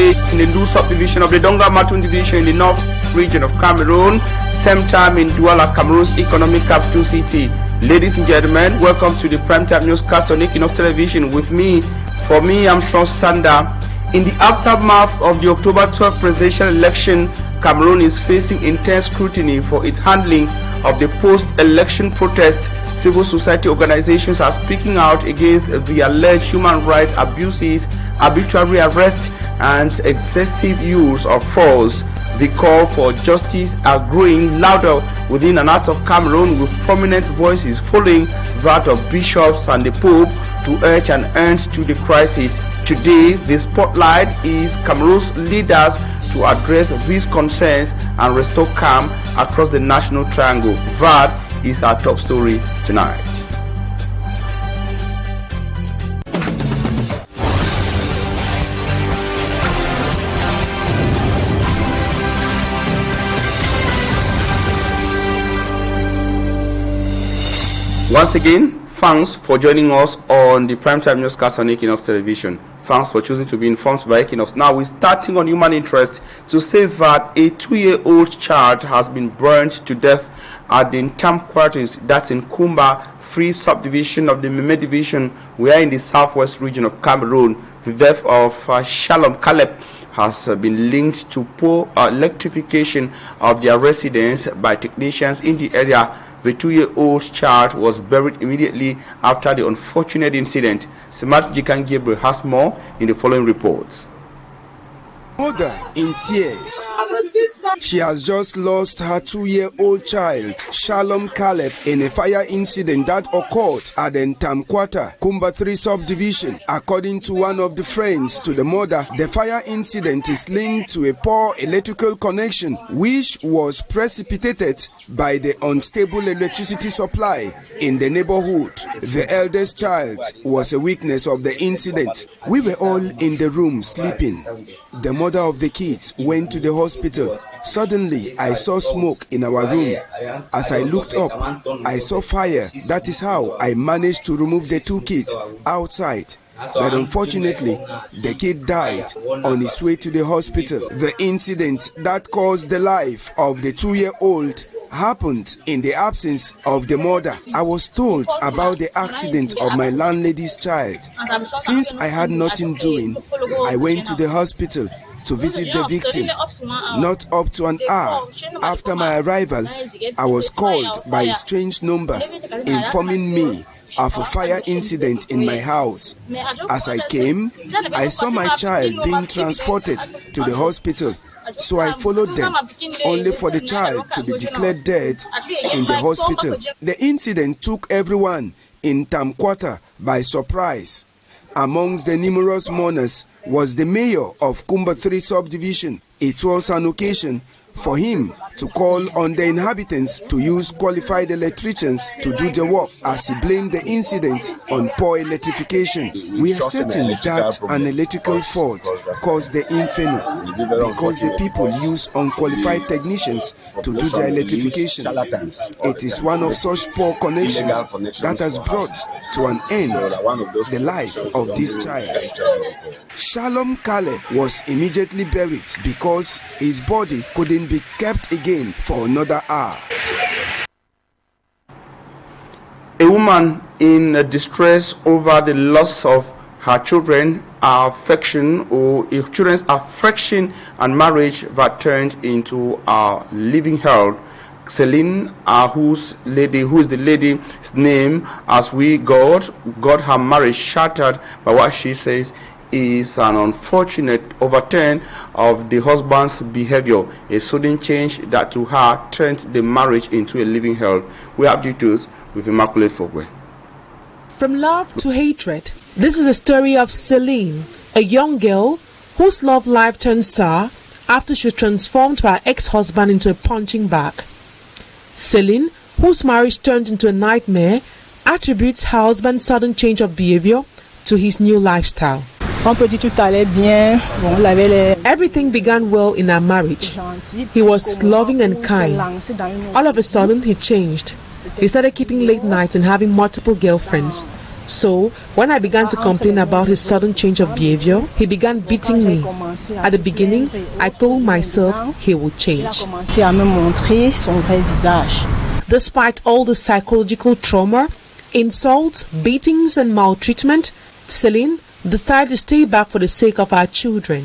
today in the Nous subdivision of the Donga Matun division in the north region of Cameroon, same time in Douala, Cameroon's economic capital city. Ladies and gentlemen, welcome to the primetime newscast on Equinoxe television with me. For me, I'm Sean Sander. In the aftermath of the October 12th presidential election, Cameroon is facing intense scrutiny for its handling of the post-election protests. Civil society organizations are speaking out against the alleged human rights abuses, arbitrary arrests, and excessive use of force. The call for justice are growing louder within and out of Cameroon, with prominent voices following that of bishops and the Pope to urge an end to the crisis. Today, the spotlight is Cameroon's leaders to address these concerns and restore calm across the national triangle. That is our top story tonight. Once again, thanks for joining us on the primetime newscast on Equinoxe television. Thanks for choosing to be informed by Equinoxe. Now we're starting on human interest to say that a 2-year-old child has been burned to death at the Ntam quarters, that's in Kumba, Free subdivision of the Meme division. We are in the southwest region of Cameroon. The death of Shalom Caleb has been linked to poor electrification of their residence by technicians in the area. The 2-year-old child was buried immediately after the unfortunate incident. Simat Jikan Gabriel has more in the following reports. Mother in tears. She has just lost her 2-year-old child, Shalom Caleb, in a fire incident that occurred at the Ntamkwata, Kumba 3 subdivision. According to one of the friends to the mother, the fire incident is linked to a poor electrical connection, which was precipitated by the unstable electricity supply in the neighborhood. The eldest child was a witness of the incident. We were all in the room sleeping. The mother of the kids went to the hospital. Suddenly, I saw smoke in our room. As I looked up, I saw fire. That is how I managed to remove the 2 kids outside. But unfortunately, the kid died on his way to the hospital. The incident that caused the life of the 2-year-old happened in the absence of the mother. I was told about the accident of my landlady's child. Since I had nothing doing, I went to the hospital to visit the victim. Not up to an hour after my arrival, I was called by a strange number informing me of a fire incident in my house. As I came, I saw my child being transported to the hospital. So I followed them, only for the child to be declared dead in the hospital. The incident took everyone in Tamkwata by surprise. Amongst the numerous mourners was the mayor of Kumba 3 subdivision. It was an occasion for him to call on the inhabitants to use qualified electricians to do the work, as he blamed the incident on poor electrification. We are certain that an electrical fault caused the inferno because the people use unqualified technicians to do their electrification. It is one of such poor connections that has brought to an end the life of this child. Shalom Caleb was immediately buried because his body couldn't be kept again for another hour. A woman in distress over the loss of her children's affection and marriage that turned into a living hell. Celine, who is the lady's name, as we got her marriage shattered by what she says is an unfortunate overturn of the husband's behavior, a sudden change that to her turned the marriage into a living hell. We have details with Immaculate Fogwe. From love to hatred, this is a story of Celine, a young girl whose love life turned sour after she was transformed by her ex-husband into a punching bag. Celine, whose marriage turned into a nightmare, attributes her husband's sudden change of behavior to his new lifestyle. Everything began well in our marriage. He was loving and kind. All of a sudden, he changed. He started keeping late nights and having multiple girlfriends. So, when I began to complain about his sudden change of behavior, he began beating me. At the beginning, I told myself he would change. Despite all the psychological trauma, insults, beatings and maltreatment, Celine decided to stay back for the sake of our children.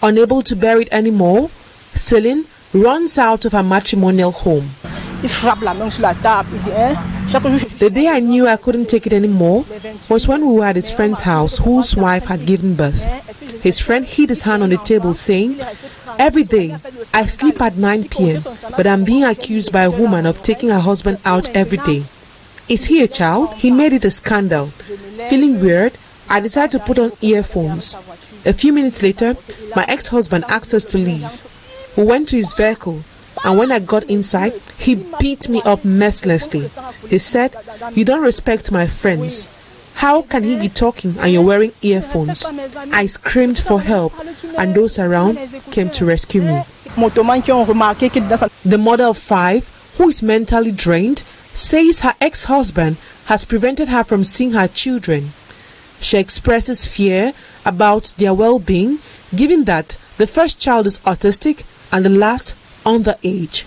Unable to bear it anymore, Celine runs out of her matrimonial home. The day I knew I couldn't take it anymore was when we were at his friend's house whose wife had given birth. His friend hid his hand on the table saying, "Every day I sleep at 9 p.m. but I'm being accused by a woman of taking her husband out every day. Is he a child?" He made it a scandal. Feeling weird, I decided to put on earphones. A few minutes later, my ex-husband asked us to leave. We went to his vehicle, and when I got inside, he beat me up mercilessly. He said, "You don't respect my friends. How can he be talking and you're wearing earphones?" I screamed for help, and those around came to rescue me. The mother of 5, who is mentally drained, says her ex-husband has prevented her from seeing her children. She expresses fear about their well-being, given that the first child is autistic and the last underage.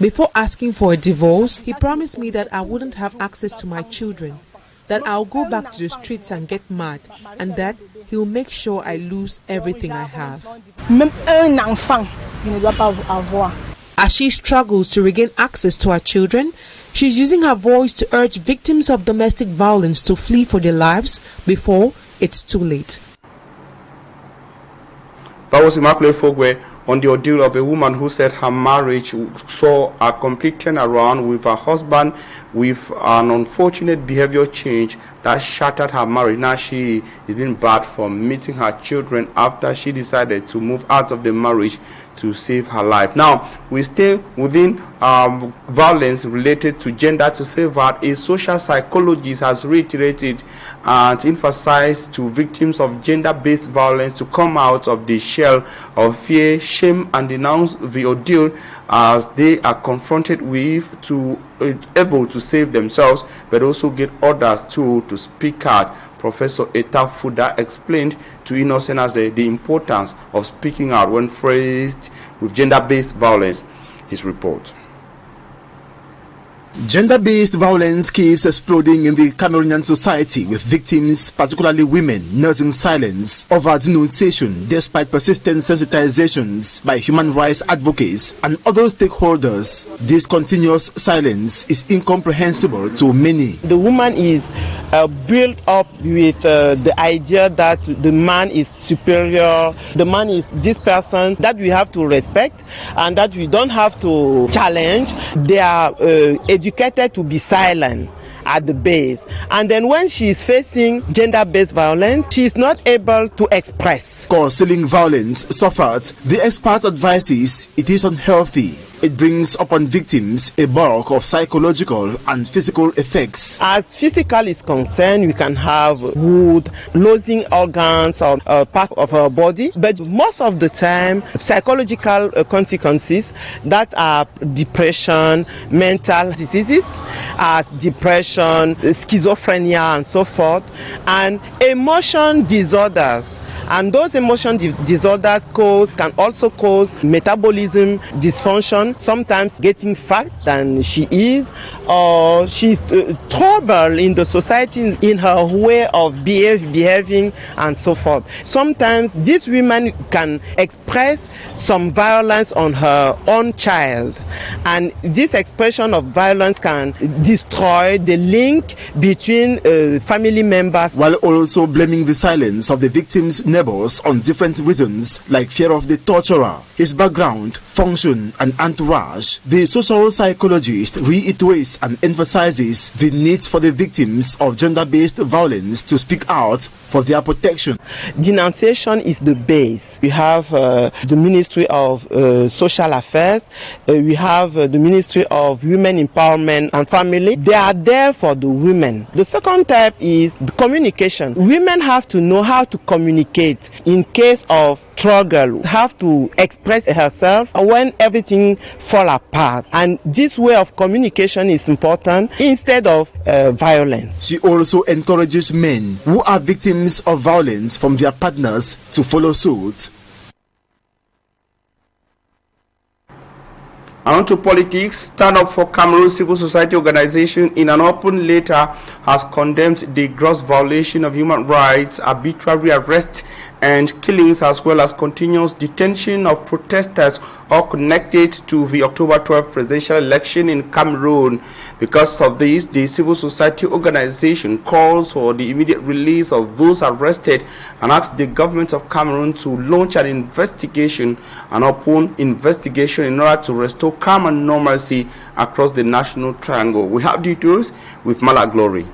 Before asking for a divorce, he promised me that I wouldn't have access to my children, that I'll go back to the streets and get mad, and that he'll make sure I lose everything I have. As she struggles to regain access to her children, she's using her voice to urge victims of domestic violence to flee for their lives before it's too late. That was Immaculate Fogwe on the ordeal of a woman who said her marriage saw a complete turnaround with her husband with an unfortunate behavior change that shattered her marriage. Now she is being barred from meeting her children after she decided to move out of the marriage to save her life. Now we stay within violence related to gender to save her. A social psychologist has reiterated and emphasized to victims of gender-based violence to come out of the shell of fear, shame, and denounce the ordeal as they are confronted with to able to save themselves, but also get others to speak out. Professor Eta Fuda explained to Innocent as the importance of speaking out when faced with gender-based violence. His report. Gender-based violence keeps exploding in the Cameroonian society, with victims, particularly women, nursing silence over denunciation despite persistent sensitizations by human rights advocates and other stakeholders. This continuous silence is incomprehensible to many. The woman is built up with the idea that the man is superior, the man is this person that we have to respect and that we don't have to challenge. They are educated to be silent at the base, and then when she is facing gender-based violence, she is not able to express. Concealing violence suffered, the expert advises it is unhealthy. It brings upon victims a bulk of psychological and physical effects. As physical is concerned, we can have wound, losing organs or part of our body, but most of the time, psychological consequences that are depression, mental diseases, as depression, schizophrenia, and so forth, and emotion disorders. And those emotion disorders can also cause metabolism dysfunction, sometimes getting fat than she is, or she's trouble in the society in her way of behaving and so forth. Sometimes these women can express some violence on her own child, and this expression of violence can destroy the link between family members. While also blaming the silence of the victim's neighbors on different reasons like fear of the torturer, his background, function and entourage, the social psychologist reiterates and emphasizes the need for the victims of gender-based violence to speak out for their protection. Denunciation is the base. We have the Ministry of Social Affairs, we have the Ministry of Women Empowerment and Family. They are there for the women. The second type is the communication. Women have to know how to communicate in case of struggle, have to express herself when everything fall apart. And this way of communication is important instead of violence. She also encourages men who are victims of violence from their partners to follow suit. And on to politics. Stand Up for Cameroon civil society organization in an open letter has condemned the gross violation of human rights, arbitrary arrest and killings, as well as continuous detention of protesters all connected to the October 12th presidential election in Cameroon. Because of this, the civil society organization calls for the immediate release of those arrested and asks the government of Cameroon to launch an investigation, an open investigation, in order to restore calm and normalcy across the national triangle. We have details with Mala Glory.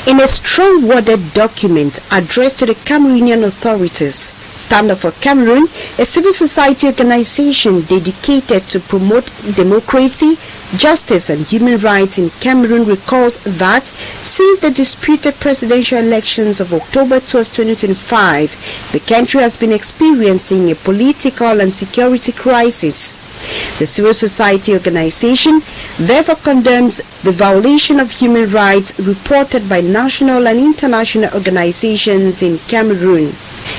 In a strong-worded document addressed to the Cameroonian authorities, Stand Up for Cameroon, a civil society organization dedicated to promote democracy, justice and human rights in Cameroon, recalls that since the disputed presidential elections of October 12, 2025, the country has been experiencing a political and security crisis. The civil society organization therefore condemns the violation of human rights reported by national and international organizations in Cameroon.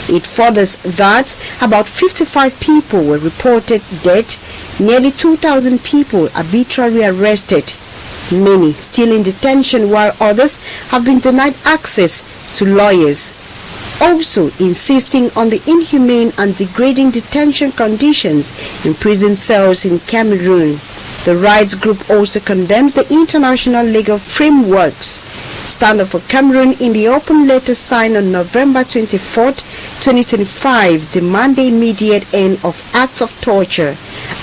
It furthers that about 55 people were reported dead, nearly 2,000 people arbitrarily arrested, many still in detention, while others have been denied access to lawyers. Also insisting on the inhumane and degrading detention conditions in prison cells in Cameroon. The rights group also condemns the international legal frameworks. Stand Up for Cameroon, in the open letter signed on November 24, 2025, demand the immediate end of acts of torture,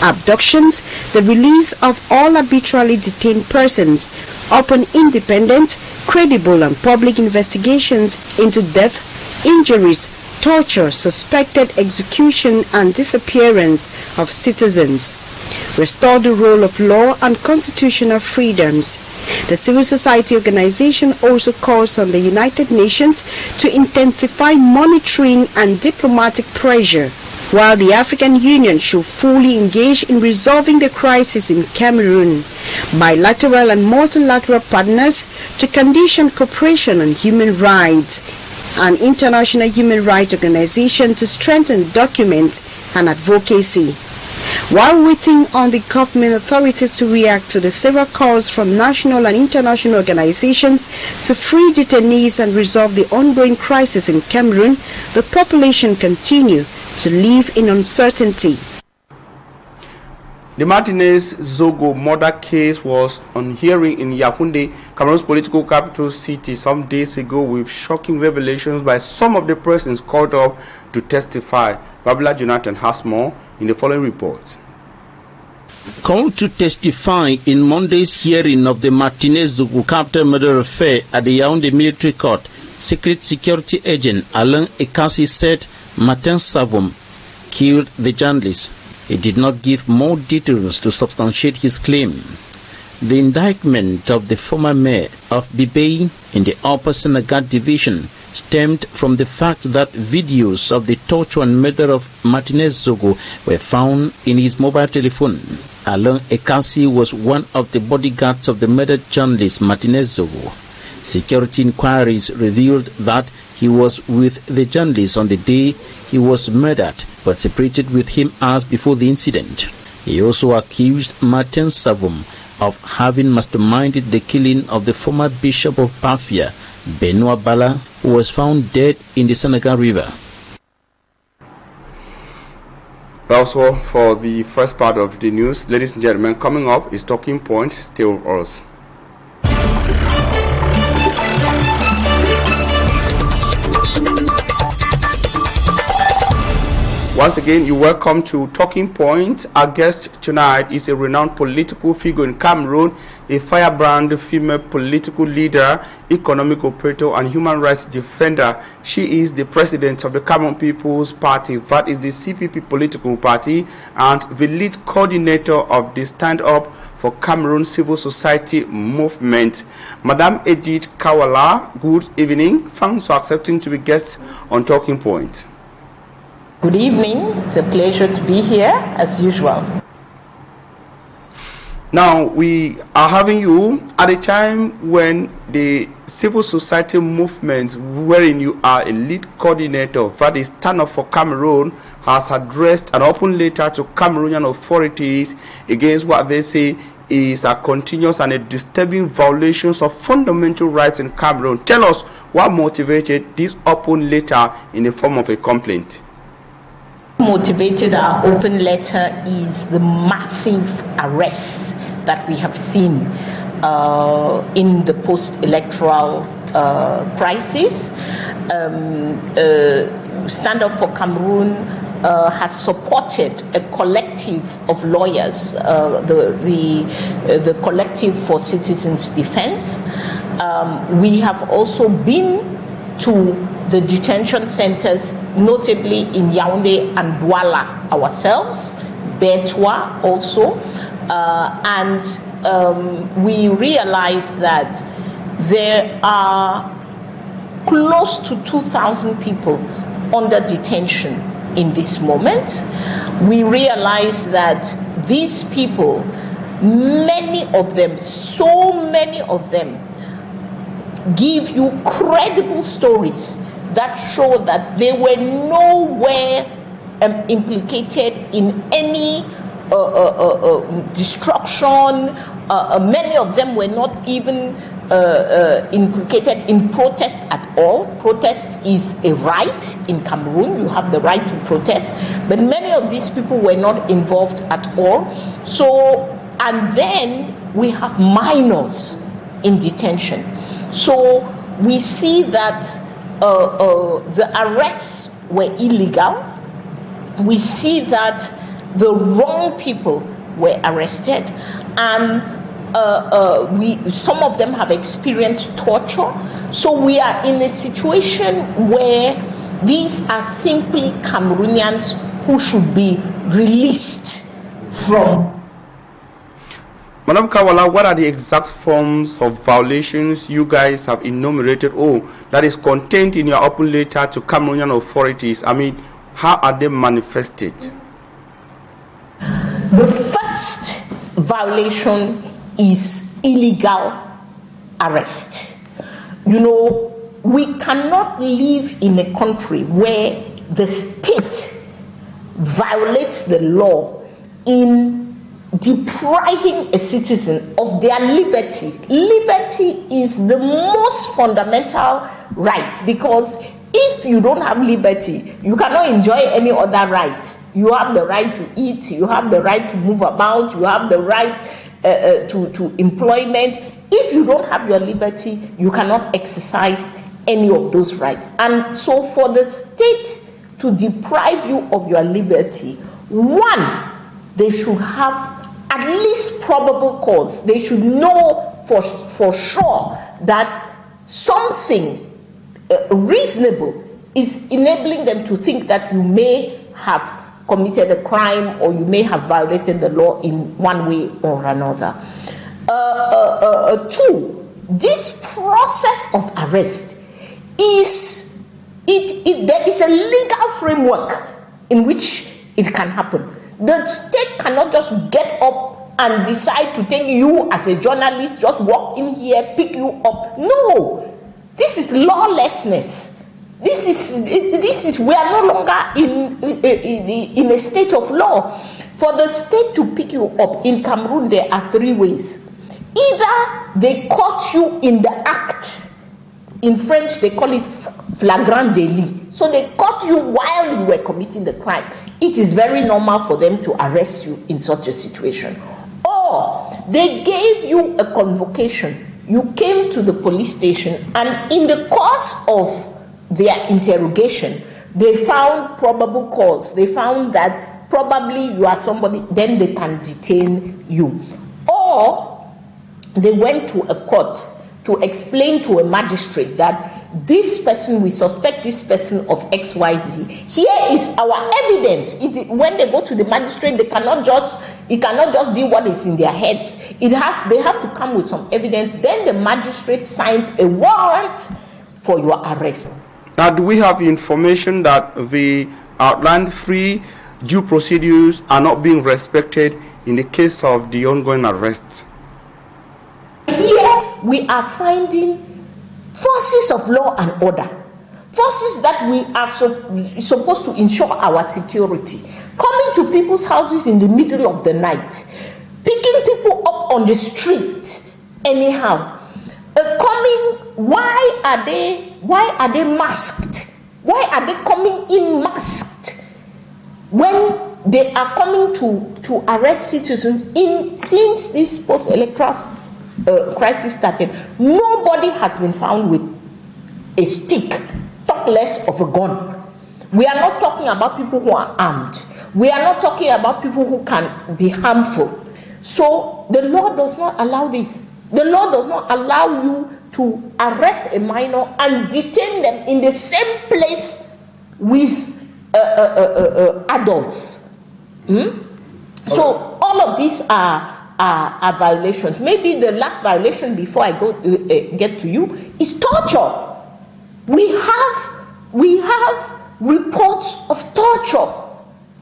abductions, the release of all arbitrarily detained persons, open, independent, credible and public investigations into death, injuries, torture, suspected execution and disappearance of citizens. Restore the rule of law and constitutional freedoms. The civil society organization also calls on the United Nations to intensify monitoring and diplomatic pressure, while the African Union should fully engage in resolving the crisis in Cameroon. Bilateral and multilateral partners to condition cooperation on human rights. An international human rights organization to strengthen documents and advocacy. While waiting on the government authorities to react to the several calls from national and international organizations to free detainees and resolve the ongoing crisis in Cameroon, the population continue to live in uncertainty. The Martinez Zogo murder case was on hearing in Yaoundé, Cameroon's political capital city, some days ago, with shocking revelations by some of the persons called up to testify. Babla Jonathan has more in the following report. Called to testify in Monday's hearing of the Martinez Zogo capital murder affair at the Yaoundé military court, secret security agent Alain Ekasi said Martin Savom killed the journalist. He did not give more details to substantiate his claim. The indictment of the former mayor of Bibey in the Upper Senegal division stemmed from the fact that videos of the torture and murder of Martinez Zogo were found in his mobile telephone. Alain Ekasi was one of the bodyguards of the murdered journalist Martinez Zogo. Security inquiries revealed that he was with the journalist on the day he was murdered, but separated with him hours before the incident. He also accused Martin Savom of having masterminded the killing of the former bishop of Bafia, Benoit Bala, who was found dead in the Senegal River. Also, for the first part of the news, ladies and gentlemen, coming up is Talking Point. Stay with us. Once again, you're welcome to Talking Points. Our guest tonight is a renowned political figure in Cameroon, a firebrand female political leader, economic operator, and human rights defender. She is the president of the Cameroon People's Party, that is the CPP political party, and the lead coordinator of the Stand Up for Cameroon Civil Society movement. Madame Edith Kawala, good evening. Thanks for accepting to be guest on Talking Point. Good evening. It's a pleasure to be here as usual. Now, we are having you at a time when the civil society movement, wherein you are a lead coordinator, that is Stand Up for Cameroon, has addressed an open letter to Cameroonian authorities against what they say is a continuous and a disturbing violations of fundamental rights in Cameroon. Tell us what motivated this open letter in the form of a complaint. Motivated our open letter is the massive arrests that we have seen in the post-electoral crisis. Stand Up for Cameroon has supported a collective of lawyers, the Collective for Citizens Defense. We have also been to the detention centers, notably in Yaoundé and Douala ourselves, Bertois also, and we realize that there are close to 2,000 people under detention in this moment. We realize that these people, many of them, so many of them, give you credible stories that show that they were nowhere implicated in any destruction. Many of them were not even implicated in protest at all. Protest is a right in Cameroon. You have the right to protest. But many of these people were not involved at all. So, and then we have minors in detention. So we see that the arrests were illegal. We see that the wrong people were arrested, and some of them have experienced torture. So we are in a situation where these are simply Cameroonians who should be released from. Madam Kawala, what are the exact forms of violations you guys have enumerated, that is contained in your open letter to Cameroonian authorities? I mean, how are they manifested? The first violation is illegal arrest. You know, we cannot live in a country where the state violates the law in depriving a citizen of their liberty. Liberty is the most fundamental right, because if you don't have liberty, you cannot enjoy any other right. You have the right to eat, you have the right to move about, you have the right to employment. If you don't have your liberty, you cannot exercise any of those rights. And so for the state to deprive you of your liberty, one, they should have at least probable cause. They should know for sure that something reasonable is enabling them to think that you may have committed a crime or you may have violated the law in one way or another. Two, this process of arrest there is a legal framework in which it can happen. The state cannot just get up and decide to take you as a journalist, just walk in here, pick you up. No, this is lawlessness. This is we are no longer in a state of law. For the state to pick you up in Cameroon, there are three ways. Either they caught you in the act. In French, they call it flagrant délit. So they caught you while you were committing the crime. It is very normal for them to arrest you in such a situation. Or they gave you a convocation. You came to the police station, and in the course of their interrogation, they found probable cause. They found that probably you are somebody, then they can detain you. Or they went to a court to explain to a magistrate that this person, we suspect this person of XYZ. Here is our evidence. When they go to the magistrate, it cannot just be what is in their heads. They have to come with some evidence. Then the magistrate signs a warrant for your arrest. Now, do we have information that the outlined free due procedures are not being respected in the case of the ongoing arrests? Here we are finding forces of law and order, forces that we are supposed to ensure our security, coming to people's houses in the middle of the night, picking people up on the street anyhow, why are they masked? Why are they coming in masked when they are coming to arrest citizens? Since this post-electoral crisis started, nobody has been found with a stick, talk less of a gun. We are not talking about people who are armed. We are not talking about people who can be harmful. So the law does not allow this. The law does not allow you to arrest a minor and detain them in the same place with adults. So all of these are violations. Maybe the last violation before I go get to you is torture. We have reports of torture.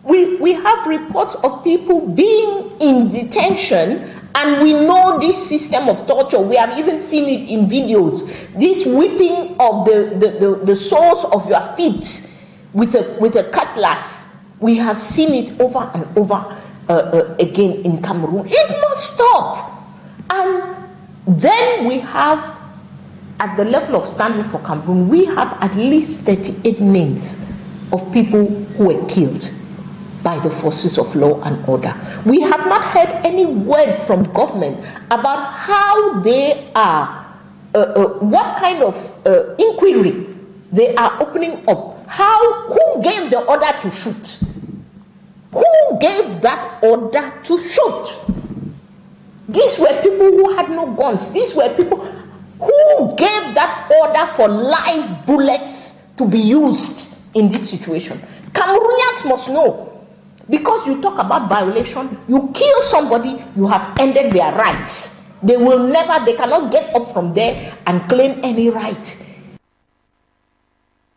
We have reports of people being in detention, and we know this system of torture. We have even seen it in videos. This whipping of the soles of your feet with a cutlass. We have seen it over and over again in Cameroon. It must stop. And then we have, at the level of Standing for Cameroon, we have at least 38 names of people who were killed by the forces of law and order. We have not heard any word from government about how they are, what kind of inquiry they are opening up. Who gave the order to shoot? Who gave that order to shoot? These were people who had no guns. These were people who gave that order for live bullets to be used in this situation. Cameroonians must know. Because you talk about violation, you kill somebody, you have ended their rights. They cannot get up from there and claim any right.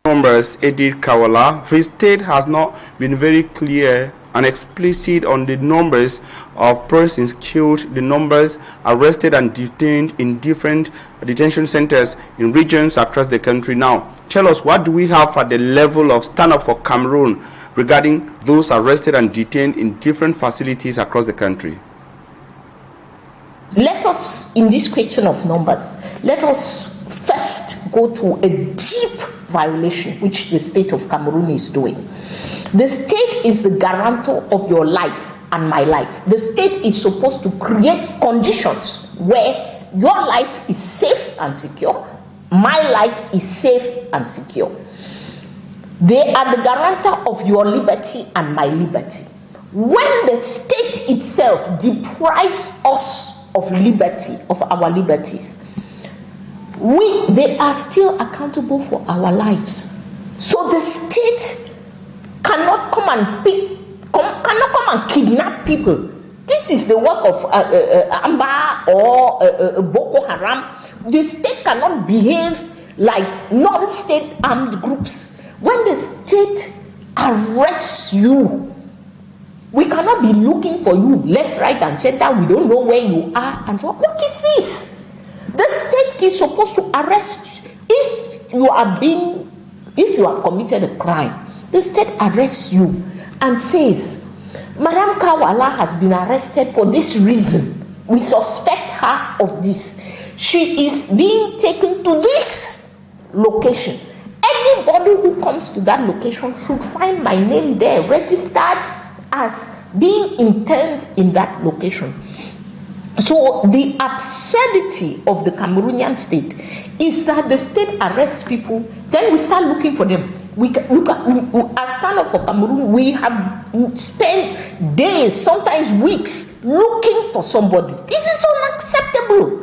Numbers, Edith Kawala, the state has not been very clear and explicit on the numbers of persons killed, the numbers arrested and detained in different detention centers in regions across the country. Now, tell us, what do we have at the level of Stand Up for Cameroon regarding those arrested and detained in different facilities across the country? Let us, in this question of numbers, let us first go to a deep violation which the state of Cameroon is doing. The state is the guarantor of your life and my life. The state is supposed to create conditions where your life is safe and secure, my life is safe and secure. They are the guarantor of your liberty and my liberty. When the state itself deprives us of liberty, of our liberties, they are still accountable for our lives. So the state cannot come and kidnap people. This is the work of Amba or Boko Haram. The state cannot behave like non-state armed groups. When the state arrests you, we cannot be looking for you left, right, and center. We don't know where you are. And so, what is this? The state is supposed to arrest if you have committed a crime. The state arrests you and says, Madam Kawala has been arrested for this reason. We suspect her of this. She is being taken to this location. Anybody who comes to that location should find my name there, registered as being interned in that location. So the absurdity of the Cameroonian state is that the state arrests people, then we start looking for them. As Stand Up for Cameroon, we have spent days, sometimes weeks, looking for somebody. This is unacceptable.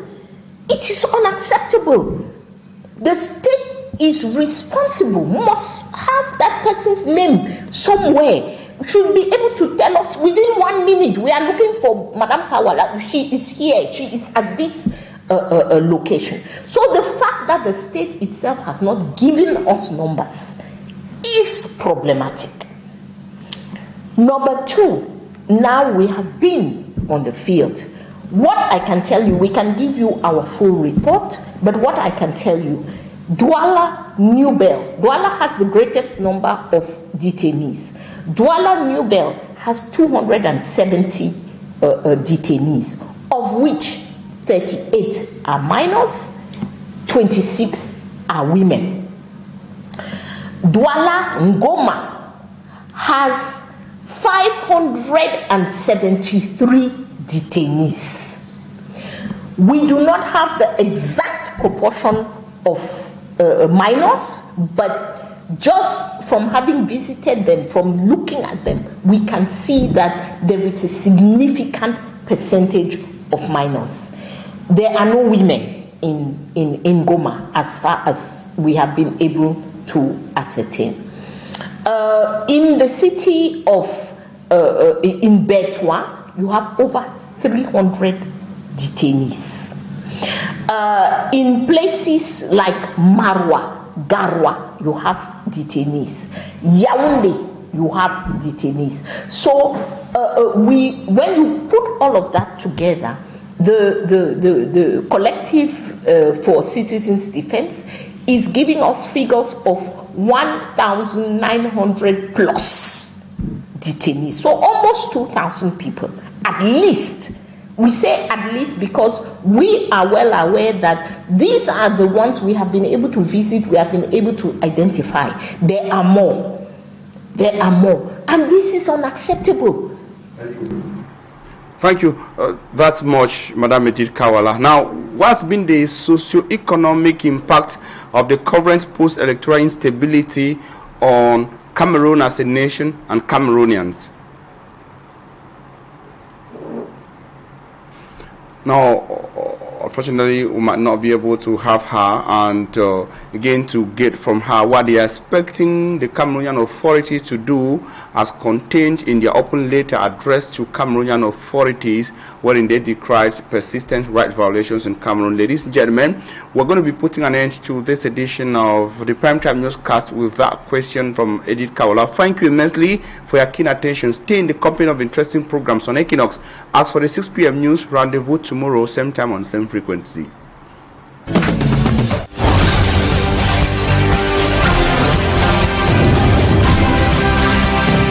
It is unacceptable. The state is responsible, must have that person's name somewhere, should be able to tell us within 1 minute, we are looking for Madam Kawala, she is here, she is at this location. So the fact that the state itself has not given us numbers is problematic. Number two, now we have been on the field. What I can tell you, we can give you our full report, but what I can tell you, Douala New Bell, Douala has the greatest number of detainees. Douala New Bell has 270 detainees, of which 38 are minors, 26 are women. Douala Ngoma has 573 detainees. We do not have the exact proportion of minors, but just from having visited them, from looking at them, we can see that there is a significant percentage of minors. There are no women in Goma as far as we have been able to ascertain. In the city of in Betwa, you have over 300 detainees. In places like Marwa, Garwa, you have detainees. Yaoundé, you have detainees. So when you put all of that together, the collective for citizens defense is giving us figures of 1,900 plus detainees. So almost 2,000 people, at least. We say at least because we are well aware that these are the ones we have been able to visit, we have been able to identify. There are more. There are more. And this is unacceptable. Thank you. That's much, Madam Edith Kawala. Now, what's been the socio-economic impact of the current post-electoral instability on Cameroon as a nation and Cameroonians? Now, unfortunately, we might not be able to have her and again to get from her what they are expecting the Cameroonian authorities to do as contained in their open letter addressed to Cameroonian authorities, wherein they decried persistent right violations in Cameroon. Ladies and gentlemen, we're going to be putting an end to this edition of the Primetime Newscast with that question from Edith Kawala. Thank you immensely for your keen attention. Stay in the company of interesting programs on Equinoxe. As for the 6 p.m. news, rendezvous tomorrow, same time on same frequency.